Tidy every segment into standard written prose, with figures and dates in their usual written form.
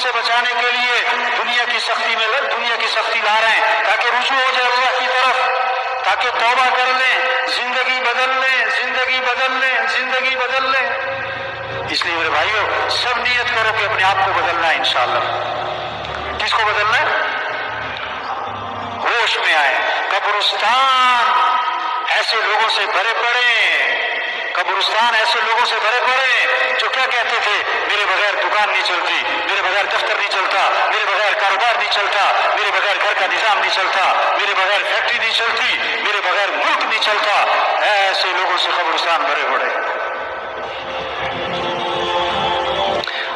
سے بچانے کے لیے دنیا کی سختی لا رہے ہیں تاکہ رجوع ہو جائے اللہ کی طرف، تاکہ توبہ کر لیں، زندگی بدل لیں، زندگی بدل لیں، زندگی بدل لیں۔ اس لیے میرے بھائیوں سب نیت کرو کہ اپنے آپ کو بدلنا ہے انشاءاللہ۔ کس کو بدلنا ہے؟ ہوش میں آئے۔ قبرستان ایسے لوگوں سے بھرے پڑے، قبرستان ایسے لوگوں سے بھرے پڑے جو کیا کہتے تھے؟ میرے بغیر دکان نہیں چلتی، میرے بغیر دفتر نہیں چلتا، میرے بغیر کاروبار نہیں چلتا، میرے بغیر گھر کا نظام نہیں چلتا، میرے بغیر فیکٹری نہیں چلتی، میرے بغیر ملک نہیں چلتا۔ ایسے لوگوں سے قبرستان بھرے پڑے۔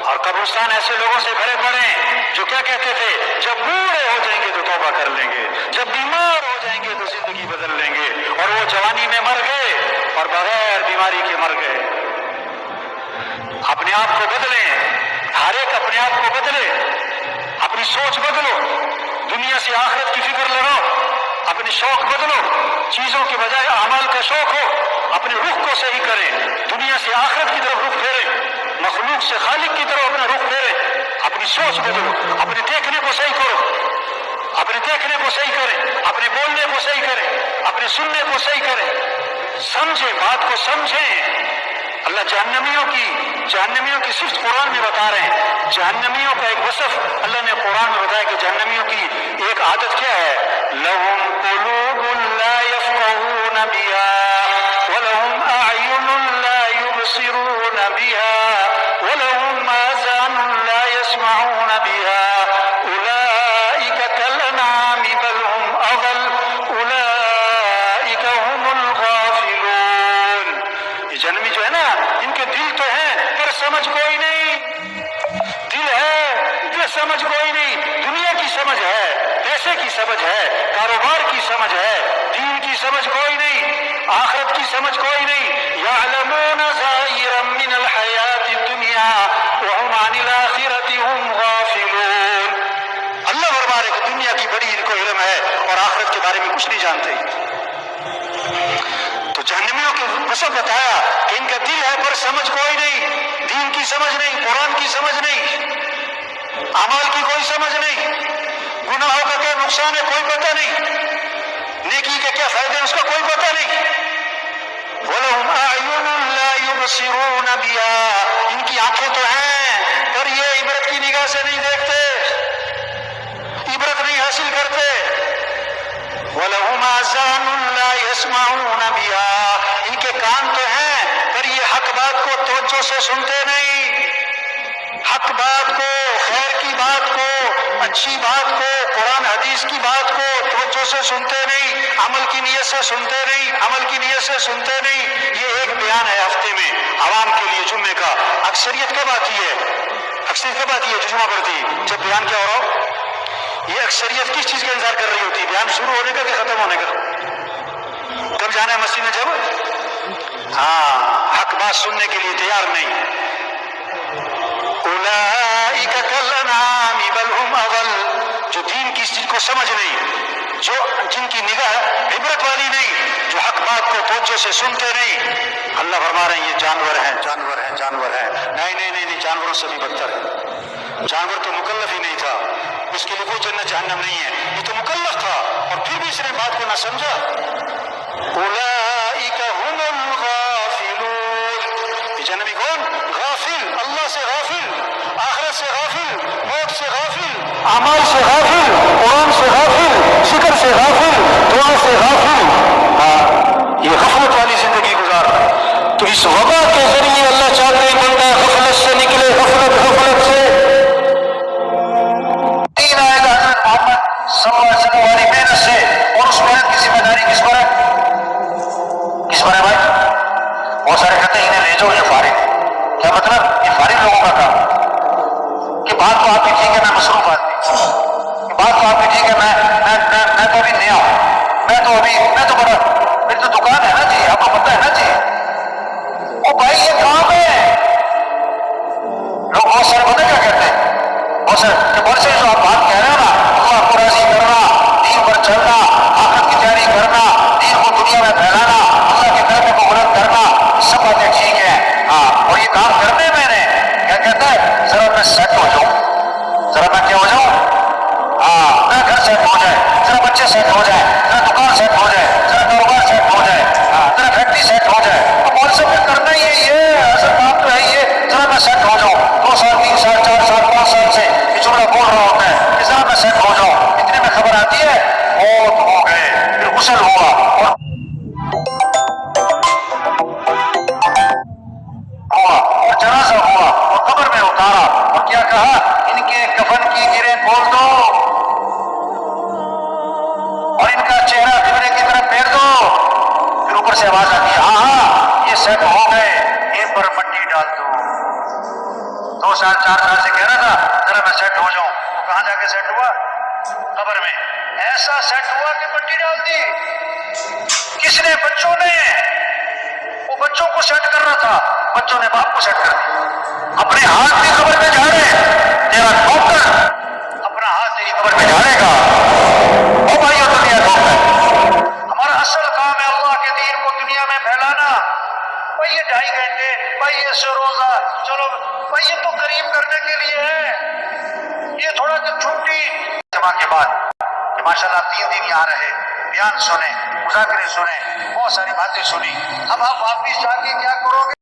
اور قبرستان ایسے لوگوں سے بھرے پڑے جو کیا کہتے تھے؟ جب بوڑھے ہو جائیں گے تو توبہ کر لیں گے، جب بیمار ہو جائیں گے تو زندگی بدل لیں گے، اور وہ جوانی میں مر گئے اور بغیر بیماری کے مر گئے۔ اپنے آپ کو بدلیں، ہر ایک اپنے آپ کو بدلے، اپنی سوچ بدلو، دنیا سے آخرت کی فکر لگاؤ، اپنے شوق بدلو، چیزوں کے بجائے اعمال کا شوق ہو، اپنے رخ کو صحیح کریں، دنیا سے آخرت کی طرف رخ پھیریں، مخلوق سے خالق کی طرف اپنا رخ پھیریں، اپنی سوچ بدلو، اپنے دیکھنے کو صحیح کرو، اپنے دیکھنے کو صحیح کریں، اپنے بولنے کو صحیح کریں، اپنے سننے کو صحیح کریں، سمجھیں، بات کو سمجھیں۔ اللہ جہنمیوں کی صرف قرآن میں بتا رہے ہیں۔ جہنمیوں کا ایک وصف اللہ نے قرآن میں بتایا کہ جہنمیوں کی ایک عادت کیا ہے؟ لَهُمْ قُلُوبٌ لَا يَفْقَهُونَ بِهَا وَلَهُمْ أَعْيُنٌ لَا يُبْصِرُونَ بِهَا وَلَهُمْ آذَانٌ لَا يَسْمَعُونَ بِهَا أُولَئِكَ كَالْأَنْعَامِ بَلْ هُمْ أَضَلُّ أُولَئِكَ هُمُ الْغَافِلُونَ۔ یہ جہنمی جو ہے نا، ان کے دل تو ہیں پر سمجھ کوئی نہیں، دل ہے سمجھ کوئی نہیں، دنیا کی سمجھ ہے، پیسے کی سمجھ ہے، کاروبار کی سمجھ ہے، دین کی سمجھ کوئی نہیں، آخرت کی سمجھ کوئی نہیں۔ یعلمون ظاہرا من الحیات الدنیا وهم عن الآخرة هم غافلون۔ اللہ فرما رہے کہ دنیا کی بڑی ان کو علم ہے اور آخرت کے بارے میں کچھ نہیں جانتے۔ تو جہنمیوں کے وصف بتایا کہ ان کا دل ہے پر سمجھ کوئی نہیں، دین کی سمجھ نہیں، قرآن کی سمجھ نہیں، اعمال کی کوئی سمجھ نہیں، گناہوں کا کیا نقصان ہے کوئی پتہ نہیں، نیکی کے کیا فائدے ہیں اس کا کوئی پتہ نہیں۔ وَلَهُمْ أَعْيُنٌ لَا يُبْصِرُونَ بِهَا، ان کی آنکھیں تو ہیں پر یہ عبرت کی نگاہ سے نہیں دیکھتے، عبرت نہیں حاصل کرتے۔ وَلَهُمْ آذَانٌ لَا يَسْمَعُونَ بِهَا، ان کے کان تو ہیں پر یہ حق بات کو توجہ سے سنتے نہیں، حق بات کو، خیر کی بات کو، اچھی بات کو، قرآن حدیث کی بات کو توجہ سے سنتے نہیں، عمل کی نیت سے سنتے نہیں، عمل کی نیت سے سنتے نہیں۔ یہ ایک بیان ہے ہفتے میں عوام کے لیے جمعے کا۔ اکثریت کب آتی ہے؟ اکثریت کب آتی ہے جو جمعہ پڑھتی ہے؟ جب بیان کیا ہو رہا ہو۔ یہ اکثریت کس چیز کا انتظار کر رہی ہوتی ہے؟ بیان شروع ہونے کا کہ ختم ہونے کا؟ کب جانا ہے مسجد میں؟ جب حق بات سننے کے لیے تیار نہیں۔ اولئک کالانعام بل هم اضل، جو دین کی چیز کو سمجھ نہیں، جو جن کی نگاہ عبرت والی نہیں، جو حق بات کو توجہ سے سنتے نہیں، اللہ فرما رہے ہیں یہ جانور ہیں، جانور ہیں، جانور ہیں۔ نہیں، جانوروں سے بھی بدتر ہے۔ جانور تو مکلف ہی نہیں تھا، اس کے لیے کوئی جنت جہنم نہیں ہے، یہ تو مکلف تھا اور پھر بھی اس نے بات کو نہ سمجھا۔ اولئک هم الغافلون، یہ جہنمی کون؟ غافل، اللہ سے غافل، آخرت سے غافل، موت سے غافل، اعمال سے غافل، قرآن سے غافل، ذکر سے غافل، دعا سے غافل، یہ غفلت والی زندگی گزار۔ تو اس وبا کے ذریعے اللہ چاہتے ہیں بندہ غفلت سے نکلے، غفلت سے۔ دین آئے گا حضرت محمد صلی اللہ علیہ وسلم والی محنت سے، اور اس محنت کی ذمہ داری کس پر ہے؟ کس پر ہے بھائی؟ بہت سارے کہتے ہیں انہیں لے جاؤ یہ فارغ، کیا مطلب؟ یہ فارغ لوگوں کا کام کہ بات تو آپ کی ٹھیک ہے، میں مصروف آدمی، بات تو آپ کی ٹھیک ہے، میں تو ابھی نیا ہوں، میں تو بڑا، میری تو دکان ہے نا جی، آپ کو پتہ ہے نا جی۔ او بھائی یہ کام ہے۔ لوگ بہت سارے پتہ کیا کہتے ہیں؟ بہت سارے کہ بہت سے جو آپ بات کہہ رہے ہیں نا، اللہ کو راضی کرنا، دین پر چلنا، آخرت کی تیاری کرنا، دین کو دنیا میں پھیلانا، اللہ کے کلمے کو بلند کرنا، سب باتیں ٹھیک ہیں، اور یہ کام کرنے میں نے کیا کہتا ہے ذرا میں سیٹ ہو جاؤں، سے آواز آتی ہے، ہاں ہاں یہ سیٹ ہو گئے، ان پر مٹی ڈال دو۔ 2 سال 4 سال سے کہہ رہا تھا ذرا میں سیٹ ہو جاؤں، تو کہاں جا کے سیٹ ہوا؟ قبر میں۔ ایسا سیٹ ہوا کہ مٹی ڈال دی۔ کس نے؟ بچوں نے۔ وہ بچوں کو سیٹ کر رہا تھا، بچوں نے باپ کو سیٹ کر دیا۔ اپنے ہاتھ بھی قبر میں جھاڑے، تیرا ڈاکٹر اپنا ہاتھ تیری قبر میں جھاڑے گا۔ او بھائیو دنیا ڈاکٹر، ہمارا اصل کام ہے اللہ کے دین کو دنیا میں پھیلانا۔ بھائی یہ 2.5 گھنٹے، بھائی یہ سے روزہ، چلو بھائی یہ تو قریب کرنے کے لیے ہے، یہ تھوڑا کہ چھٹی جمعہ کے بعد کہ ماشاءاللہ 3 دن یہاں رہے، بیان سنے، مذاکرے سنے، بہت ساری باتیں سنی۔ اب آپ واپس جا کے کیا کرو گے؟